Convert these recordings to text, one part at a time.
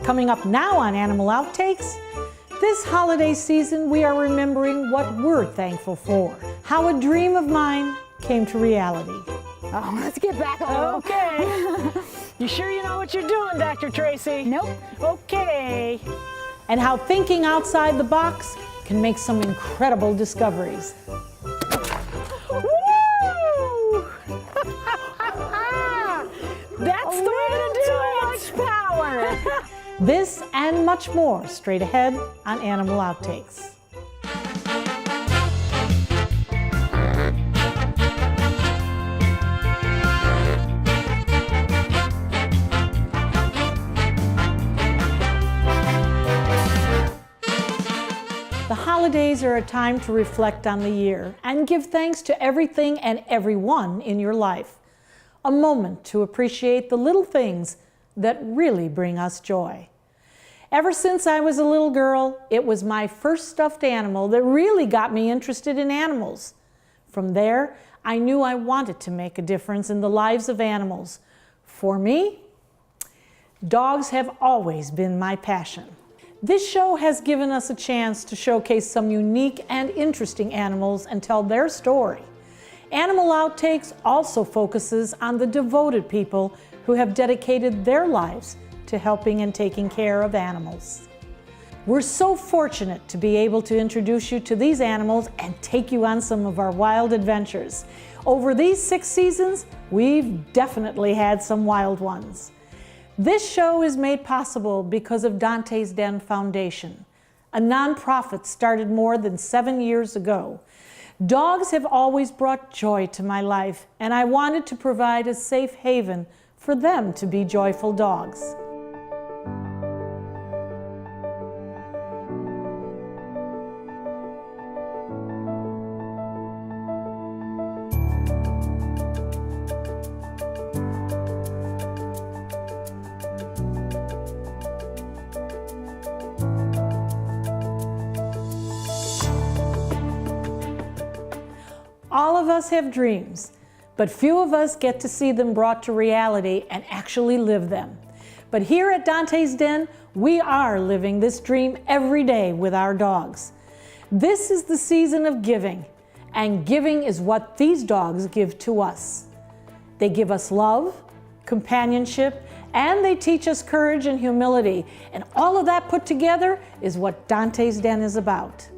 Coming up now on Animal Outtakes, this holiday season we are remembering what we're thankful for, how a dream of mine came to reality. Oh, let's get back a little. Okay. You sure you know what you're doing, Dr. Tracy? Nope. Okay. And how thinking outside the box can make some incredible discoveries. Woo! That's the way to do it! Too much power. This and much more straight ahead on Animal Outtakes. The holidays are a time to reflect on the year and give thanks to everything and everyone in your life. A moment to appreciate the little things that really bring us joy. Ever since I was a little girl, it was my first stuffed animal that really got me interested in animals. From there, I knew I wanted to make a difference in the lives of animals. For me, dogs have always been my passion. This show has given us a chance to showcase some unique and interesting animals and tell their story. Animal Outtakes also focuses on the devoted people who have dedicated their lives to helping and taking care of animals. We're so fortunate to be able to introduce you to these animals and take you on some of our wild adventures. Over these 6 seasons, we've definitely had some wild ones. This show is made possible because of Dantes Den Foundation, a nonprofit started more than 7 years ago. Dogs have always brought joy to my life, and I wanted to provide a safe haven for them to be joyful dogs. All of us have dreams, but few of us get to see them brought to reality and actually live them. But here at Dantes Den, we are living this dream every day with our dogs. This is the season of giving, and giving is what these dogs give to us. They give us love, companionship, and they teach us courage and humility, and all of that put together is what Dantes Den is about.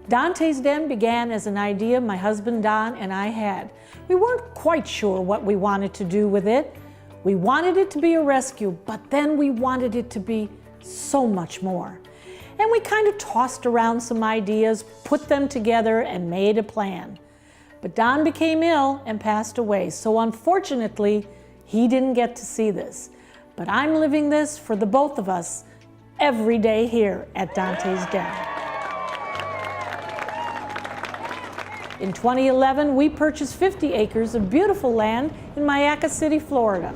Dantes Den began as an idea my husband Don and I had. We weren't quite sure what we wanted to do with it. We wanted it to be a rescue, but then we wanted it to be so much more. And we kind of tossed around some ideas, put them together, and made a plan. But Don became ill and passed away, so unfortunately, he didn't get to see this. But I'm living this for the both of us every day here at Dantes Den. In 2011, we purchased 50 acres of beautiful land in Mayaca City, Florida.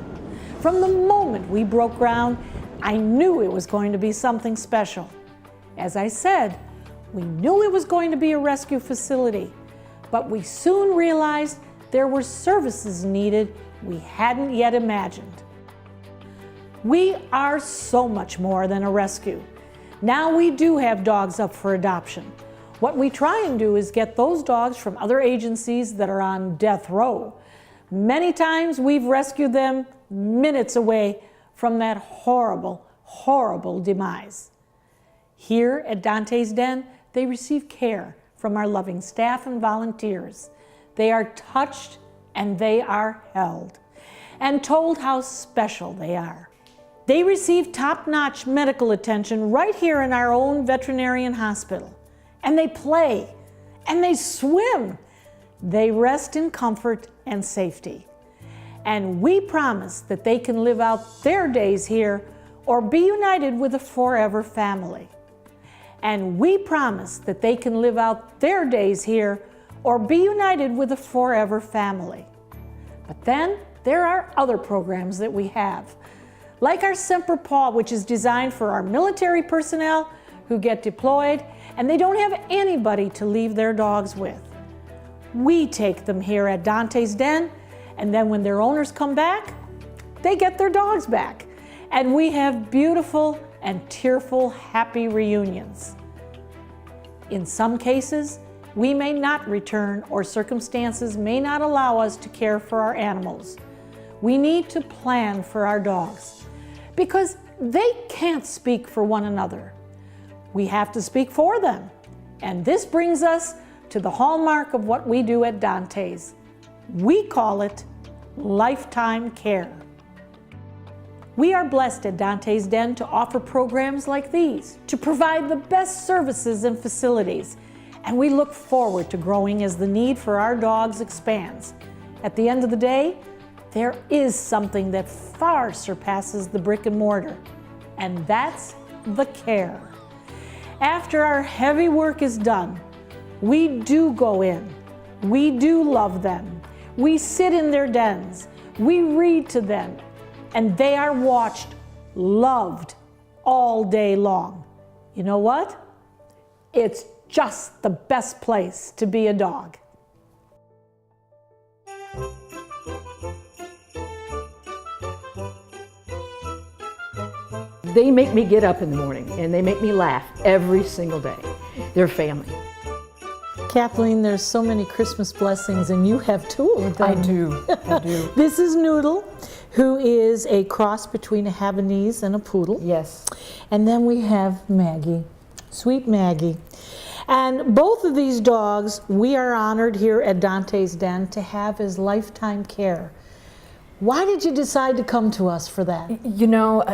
From the moment we broke ground, I knew it was going to be something special. As I said, we knew it was going to be a rescue facility, but we soon realized there were services needed we hadn't yet imagined. We are so much more than a rescue. Now we do have dogs up for adoption. What we try and do is get those dogs from other agencies that are on death row. Many times we've rescued them minutes away from that horrible, horrible demise. Here at Dantes Den, they receive care from our loving staff and volunteers. They are touched and they are held and told how special they are. They receive top-notch medical attention right here in our own veterinarian hospital. And they play, and they swim. They rest in comfort and safety. And we promise that they can live out their days here or be united with a forever family. And we promise that they can live out their days here or be united with a forever family. But then there are other programs that we have, like our Semper Paw, which is designed for our military personnel who get deployed and they don't have anybody to leave their dogs with. We take them here at Dantes Den, and then when their owners come back, they get their dogs back. And we have beautiful and tearful, happy reunions. In some cases, we may not return or circumstances may not allow us to care for our animals. We need to plan for our dogs because they can't speak for one another. We have to speak for them. And this brings us to the hallmark of what we do at Dantes. We call it lifetime care. We are blessed at Dantes Den to offer programs like these, to provide the best services and facilities, and we look forward to growing as the need for our dogs expands. At the end of the day, there is something that far surpasses the brick and mortar, and that's the care. After our heavy work is done, we do go in, we do love them, we sit in their dens, we read to them, and they are watched, loved all day long. You know what? It's just the best place to be a dog. They make me get up in the morning and they make me laugh every single day. They're family. Kathleen, there's so many Christmas blessings and you have two of them. I do. This is Noodle, who is a cross between a Havanese and a poodle. Yes. And then we have Maggie, sweet Maggie. And both of these dogs we are honored here at Dantes Den to have as lifetime care. Why did you decide to come to us for that? You know,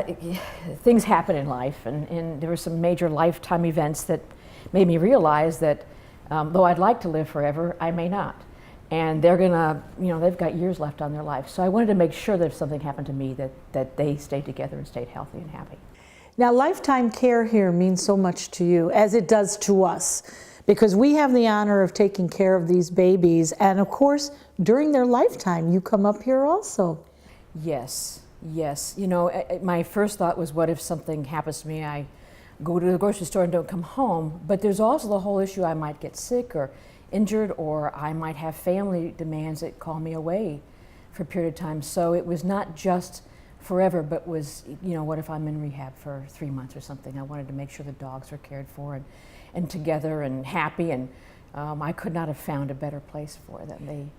things happen in life, and there were some major lifetime events that made me realize that though I'd like to live forever, I may not. And they're gonna, they've got years left on their life. So I wanted to make sure that if something happened to me, that they stayed together and stayed healthy and happy. Now, lifetime care here means so much to you, as it does to us, because we have the honor of taking care of these babies. And of course, during their lifetime, you come up here also. Yes, yes. My first thought was, what if something happens to me? I go to the grocery store and don't come home. But there's also the whole issue, I might get sick or injured, or I might have family demands that call me away for a period of time. So it was not just forever, but was, what if I'm in rehab for 3 months or something? I wanted to make sure the dogs were cared for and together and happy, and I could not have found a better place for them.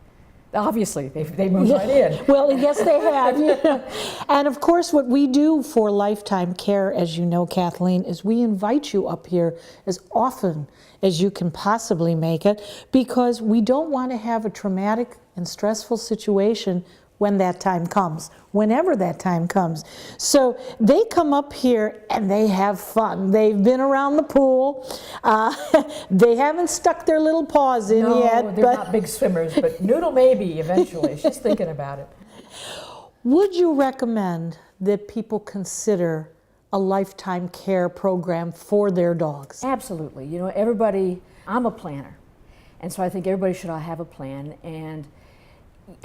Obviously, they moved right in. Well, yes, they have. And of course, what we do for lifetime care, as you know, Kathleen, is we invite you up here as often as you can possibly make it, because we don't want to have a traumatic and stressful situation when that time comes, whenever that time comes. So they come up here and they have fun. They've been around the pool. They haven't stuck their little paws in yet. No, they're not big swimmers, but Noodle maybe eventually. She's thinking about it. Would you recommend that people consider a lifetime care program for their dogs? Absolutely. Everybody, I'm a planner. And so I think everybody should have a plan. And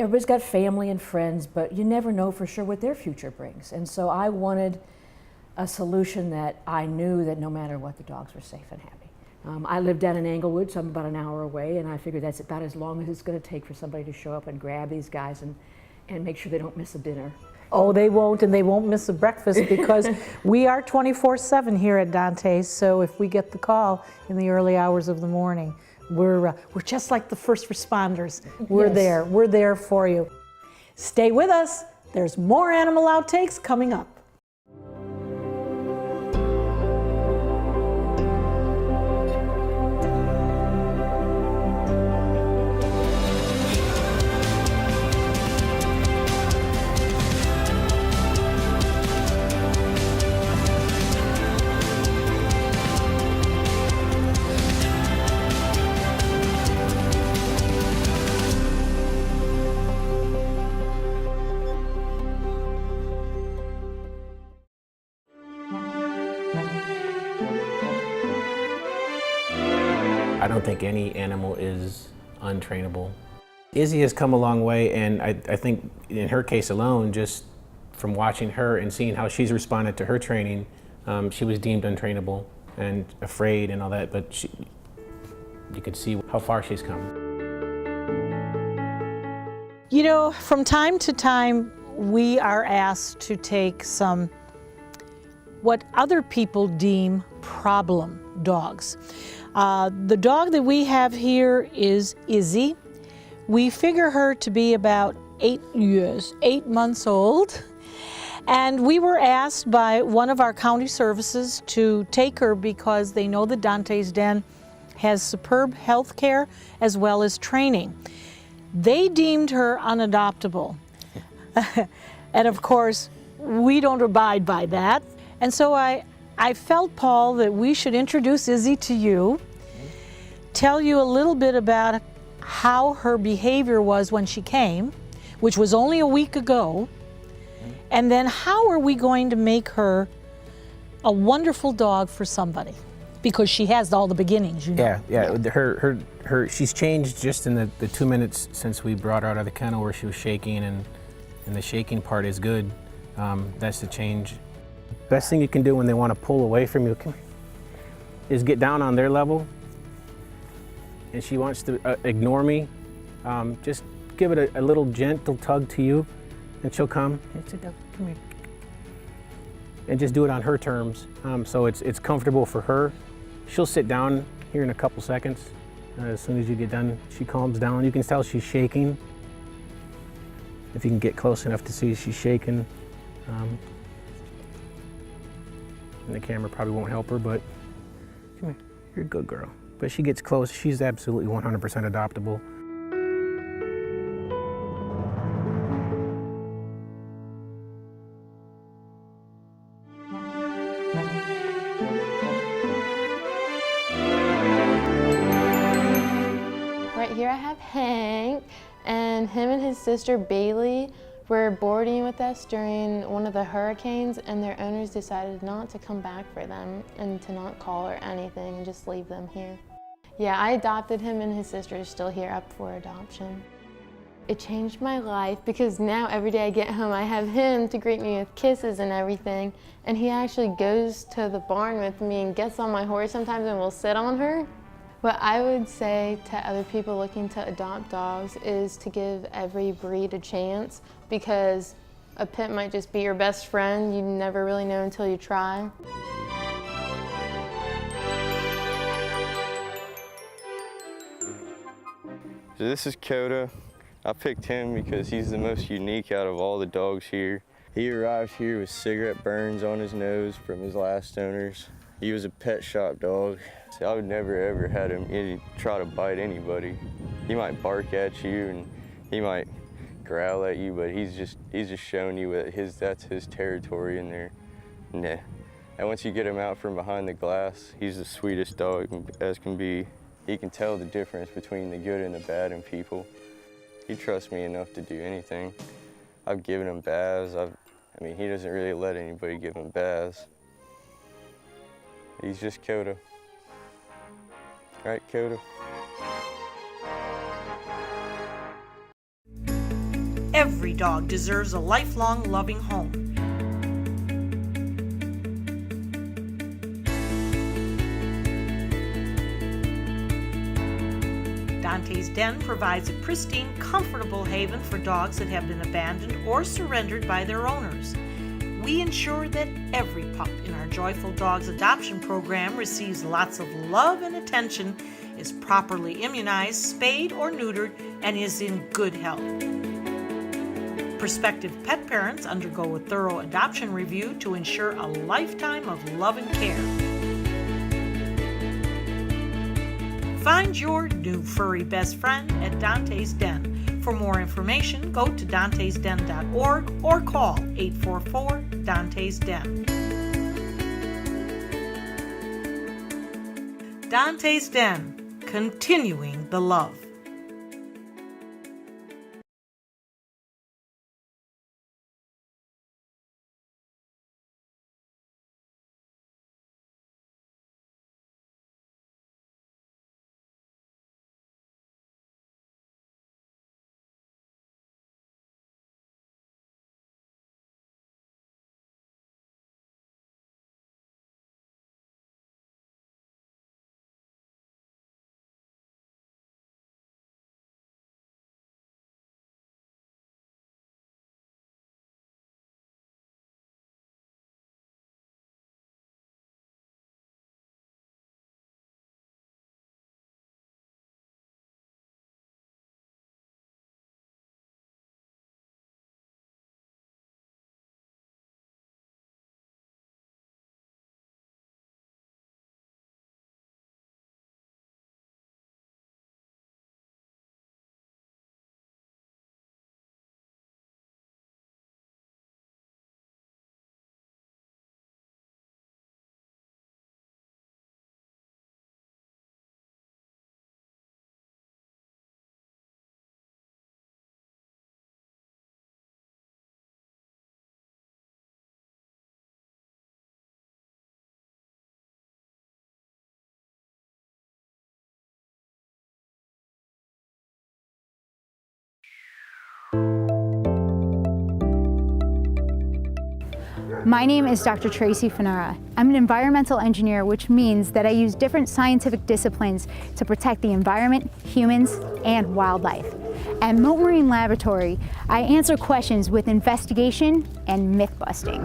everybody's got family and friends, but you never know for sure what their future brings. And so I wanted a solution that I knew that no matter what, the dogs were safe and happy. I live down in Englewood, so I'm about an hour away, and I figured that's about as long as it's going to take for somebody to show up and grab these guys and make sure they don't miss a dinner. Oh, they won't, and they won't miss a breakfast because we are 24/7 here at Dantes, so if we get the call in the early hours of the morning, we're just like the first responders. We're there. We're there for you. Stay with us. There's more Animal Outtakes coming up. I don't think any animal is untrainable. Izzy has come a long way, and I think in her case alone, just from watching her and seeing how she's responded to her training, she was deemed untrainable and afraid and all that, but you could see how far she's come. From time to time, we are asked to take some what other people deem problem dogs. The dog that we have here is Izzy. We figure her to be about 8 years, 8 months old. And we were asked by one of our county services to take her because they know that Dantes Den has superb health care as well as training. They deemed her unadoptable. And of course, we don't abide by that. And so I felt, Paul, that we should introduce Izzy to you, tell you a little bit about how her behavior was when she came, which was only a week ago, and then how are we going to make her a wonderful dog for somebody? Because she has all the beginnings, you know. Yeah. She's changed just in the 2 minutes since we brought her out of the kennel where she was shaking, and the shaking part is good. That's the change. Best thing you can do when they want to pull away from you is get down on their level. And she wants to ignore me. Just give it a little gentle tug to you, and she'll come. Come here. And just do it on her terms, so it's comfortable for her. She'll sit down here in a couple seconds. As soon as you get done, she calms down. You can tell she's shaking. If you can get close enough to see she's shaking. And the camera probably won't help her, but come here, you're a good girl. But she gets close, she's absolutely 100% adoptable. Right here I have Hank, and him and his sister Bailey were boarding with us during one of the hurricanes, and their owners decided not to come back for them and to not call or anything and just leave them here. Yeah, I adopted him, and his sister is still here up for adoption. It changed my life because now every day I get home I have him to greet me with kisses and everything, and he actually goes to the barn with me and gets on my horse sometimes and will sit on her. What I would say to other people looking to adopt dogs is to give every breed a chance, because a pit might just be your best friend. You never really know until you try. So this is Koda. I picked him because he's the most unique out of all the dogs here. He arrived here with cigarette burns on his nose from his last owners. He was a pet shop dog. I would never ever had him try to bite anybody. He might bark at you and he might growl at you, but he's just showing you that that's his territory in there. Nah. And once you get him out from behind the glass, he's the sweetest dog as can be. He can tell the difference between the good and the bad in people. He trusts me enough to do anything. I've given him baths. I mean, he doesn't really let anybody give him baths. He's just Koda. Right, Koda? Every dog deserves a lifelong loving home. Dantes Den provides a pristine, comfortable haven for dogs that have been abandoned or surrendered by their owners. We ensure that every pup in our Joyful Dogs adoption program receives lots of love and attention, is properly immunized, spayed or neutered, and is in good health. Prospective pet parents undergo a thorough adoption review to ensure a lifetime of love and care. Find your new furry best friend at Dantes Den. For more information, go to dantesden.org or call 844-DANTES-DEN. Dantes Den, continuing the love. My name is Dr. Tracy Furnari. I'm an environmental engineer, which means that I use different scientific disciplines to protect the environment, humans, and wildlife. At Mote Marine Laboratory, I answer questions with investigation and myth busting.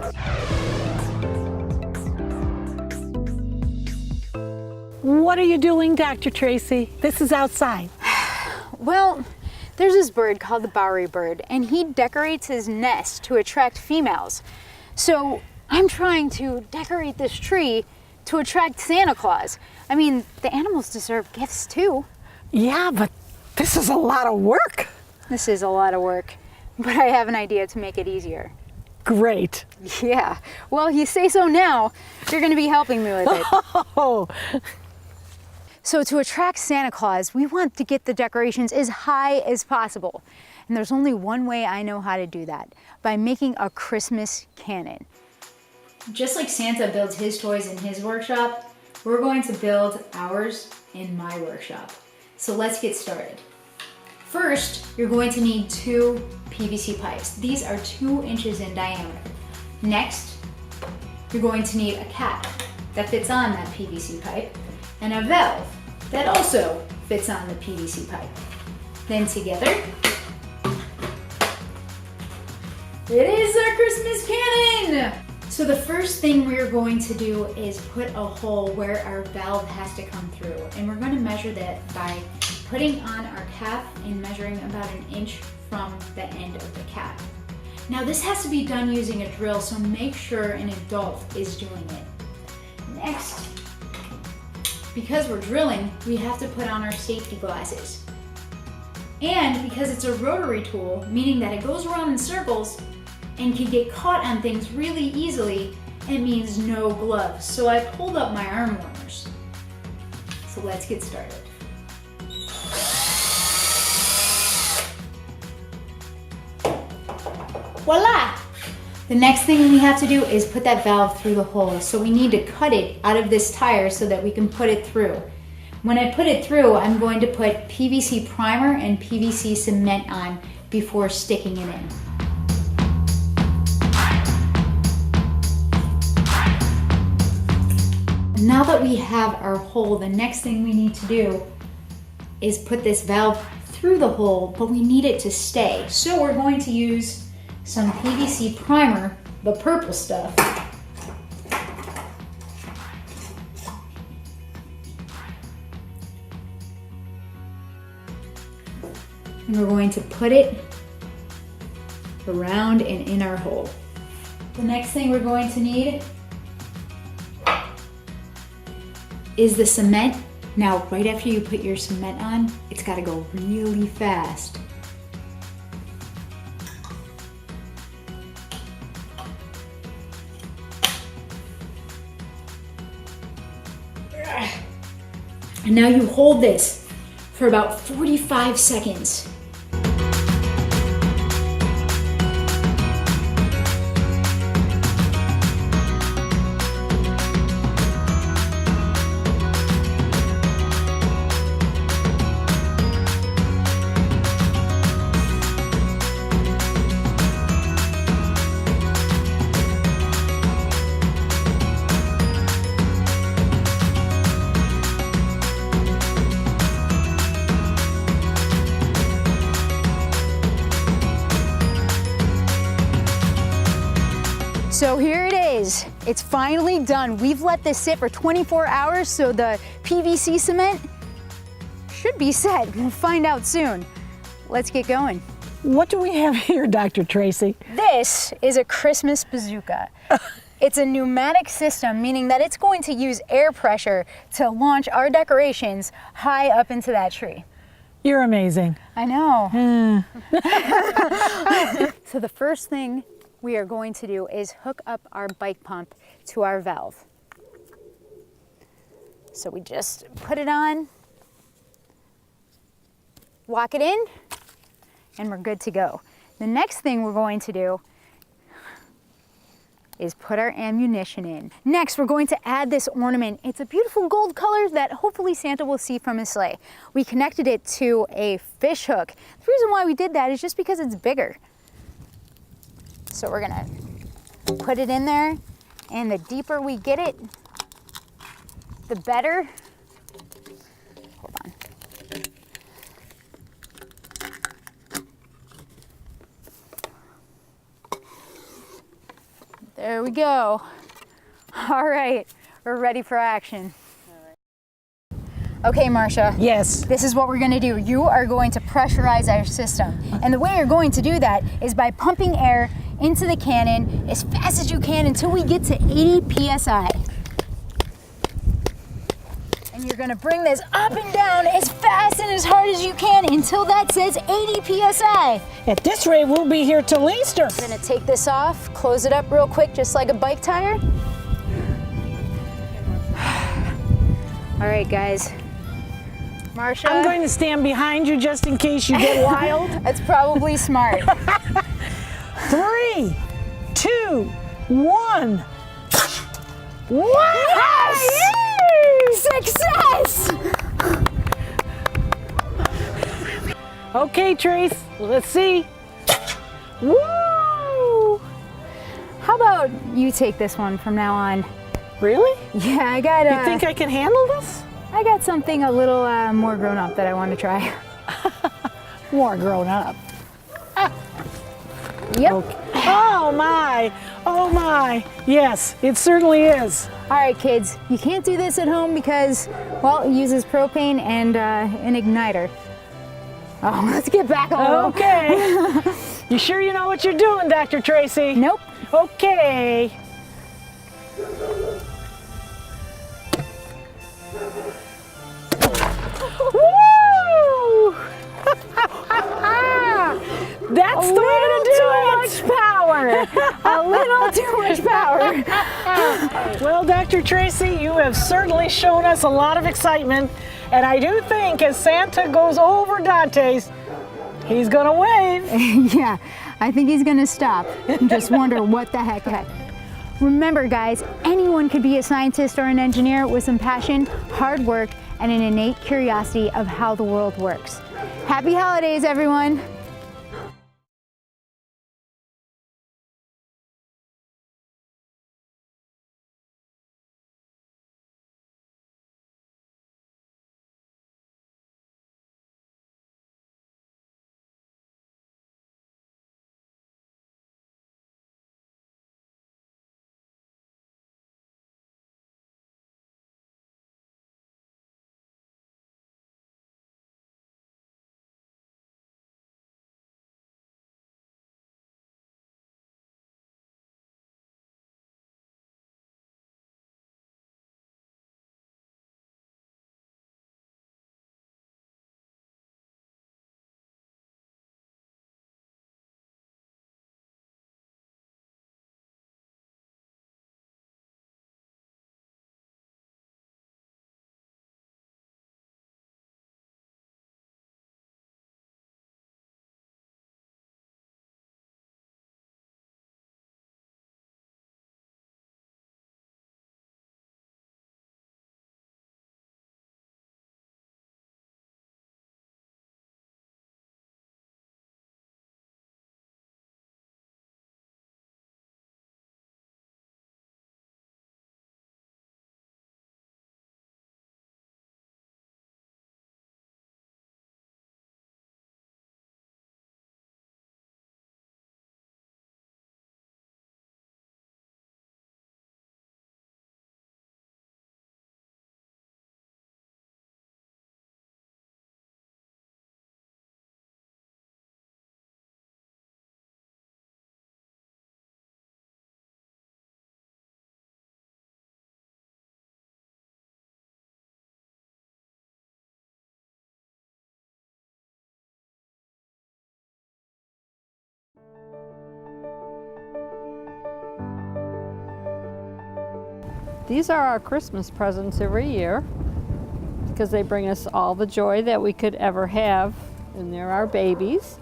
What are you doing, Dr. Tracy? This is outside. Well, there's this bird called the Bowery bird, and he decorates his nest to attract females. So I'm trying to decorate this tree to attract Santa Claus. I mean, the animals deserve gifts too. Yeah, but this is a lot of work. This is a lot of work, but I have an idea to make it easier. Great. Yeah, well, you say so now. You're gonna be helping me with it. Oh, So to attract Santa Claus, we want to get the decorations as high as possible. And there's only one way I know how to do that, by making a Christmas cannon. Just like Santa builds his toys in his workshop, we're going to build ours in my workshop. So let's get started. First, you're going to need 2 PVC pipes. These are 2 inches in diameter. Next, you're going to need a cap that fits on that PVC pipe and a valve that also fits on the PVC pipe. Then together, it is our Christmas cannon! So the first thing we're going to do is put a hole where our valve has to come through. And we're going to measure that by putting on our cap and measuring about 1 inch from the end of the cap. Now this has to be done using a drill, so make sure an adult is doing it. Next, because we're drilling, we have to put on our safety glasses. And because it's a rotary tool, meaning that it goes around in circles and can get caught on things really easily, it means no gloves. So I pulled up my arm warmers. So let's get started. Voila! The next thing we have to do is put that valve through the hole. So we need to cut it out of this tire so that we can put it through. When I put it through, I'm going to put PVC primer and PVC cement on before sticking it in. Now that we have our hole, the next thing we need to do is put this valve through the hole, but we need it to stay. So we're going to use some PVC primer, the purple stuff. And we're going to put it around and in our hole. The next thing we're going to need is the cement. Now, right after you put your cement on, it's gotta go really fast. And now you hold this for about 45 seconds. So here it is. It's finally done. We've let this sit for 24 hours, so the PVC cement should be set. We'll find out soon. Let's get going. what do we have here, Dr. Tracy? This is a Christmas bazooka. It's a pneumatic system, meaning that it's going to use air pressure to launch our decorations high up into that tree. You're amazing. I know. So the first thing we are going to do is hook up our bike pump to our valve. So we just put it on, lock it in, and we're good to go. The next thing we're going to do is put our ammunition in. Next, we're going to add this ornament. It's a beautiful gold color that hopefully Santa will see from his sleigh. We connected it to a fish hook. The reason why we did that is just because it's bigger. So we're gonna put it in there, and the deeper we get it, the better. Hold on. There we go. All right, we're ready for action. Okay, Marcia. Yes. This is what we're gonna do. You are going to pressurize our system. And the way you're going to do that is by pumping air into the cannon as fast as you can until we get to 80 PSI. And you're gonna bring this up and down as fast and as hard as you can until that says 80 PSI. At this rate, we'll be here till Easter. I'm gonna take this off, close it up real quick, just like a bike tire. All right, guys. Marcia? I'm going to stand behind you just in case you get wild. That's probably smart. 3, 2, 1. Yes! Success! Okay, Trace, let's see. Woo! How about you take this one from now on? Really? Yeah, I got. You think I can handle this? I got something a little more grown up that I want to try. More grown up. Yep. Okay. Oh my! Oh my! Yes, it certainly is. All right, kids. You can't do this at home because, well, it uses propane and an igniter. Oh, let's get back a little. Okay. You sure you know what you're doing, Dr. Tracy? Nope. Okay. Woo! That's the way to do it. Too much power. A little too much power. Well, Dr. Tracy, you have certainly shown us a lot of excitement, and I do think as Santa goes over Dante's, he's gonna wave. Yeah, I think he's gonna stop and just wonder what the heck. Remember, guys, anyone could be a scientist or an engineer with some passion, hard work, and an innate curiosity of how the world works. Happy holidays, everyone. These are our Christmas presents every year because they bring us all the joy that we could ever have, and they're our babies,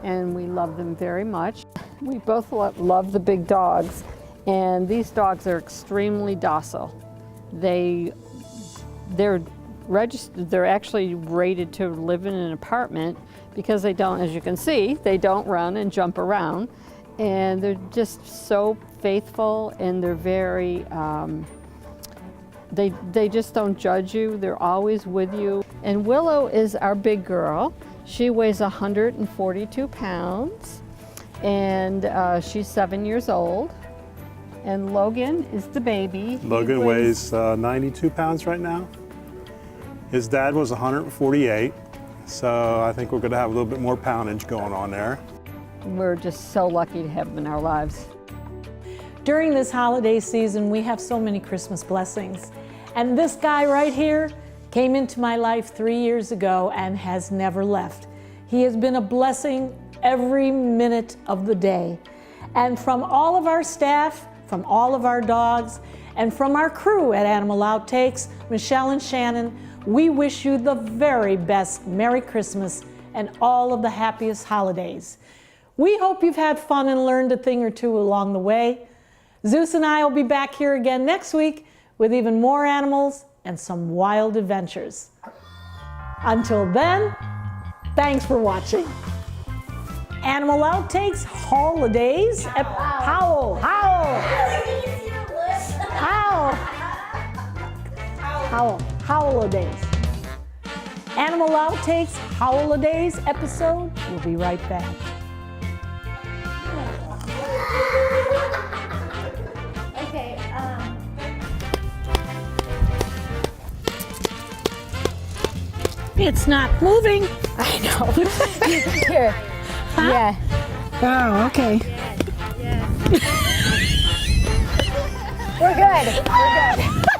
and we love them very much. We both love the big dogs, And these dogs are extremely docile. They're registered, they're actually rated to live in an apartment because they don't, as you can see, they don't run and jump around. And they're just so faithful, and they're very, they just don't judge you. They're always with you. And Willow is our big girl. She weighs 142 pounds, and she's 7 years old. And Logan is the baby. Logan weighs 92 pounds right now. His dad was 148, so I think we're going to have a little bit more poundage going on there. We're just so lucky to have them in our lives. During this holiday season, we have so many Christmas blessings. And this guy right here came into my life 3 years ago and has never left. He has been a blessing every minute of the day. And from all of our staff, from all of our dogs, and from our crew at Animal Outtakes, Michelle and Shannon, we wish you the very best Merry Christmas and all of the happiest holidays. We hope you've had fun and learned a thing or two along the way. Zeus and I will be back here again next week with even more animals and some wild adventures. Until then, thanks for watching. Animal Outtakes Holidays. Howl, howl. Howl. Howl. Holidays. Animal Outtakes Holidays episode. We'll be right back. Okay, It's not moving. I know. Here. Yeah. Oh, okay. We're good.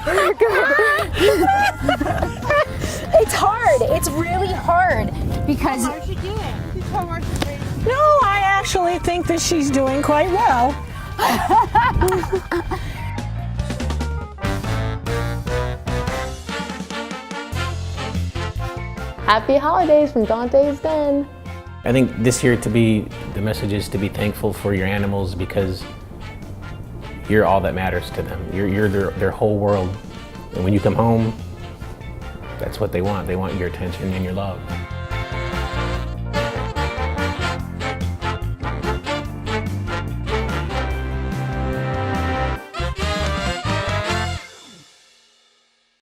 We're good. We're good. It's hard. It's really hard because. How's she doing? She's so much great. No, I actually think that she's doing quite well. Happy holidays from Dantes Den. I think this year the message is to be thankful for your animals because you're all that matters to them. You're their whole world. And when you come home, that's what they want. They want your attention and your love.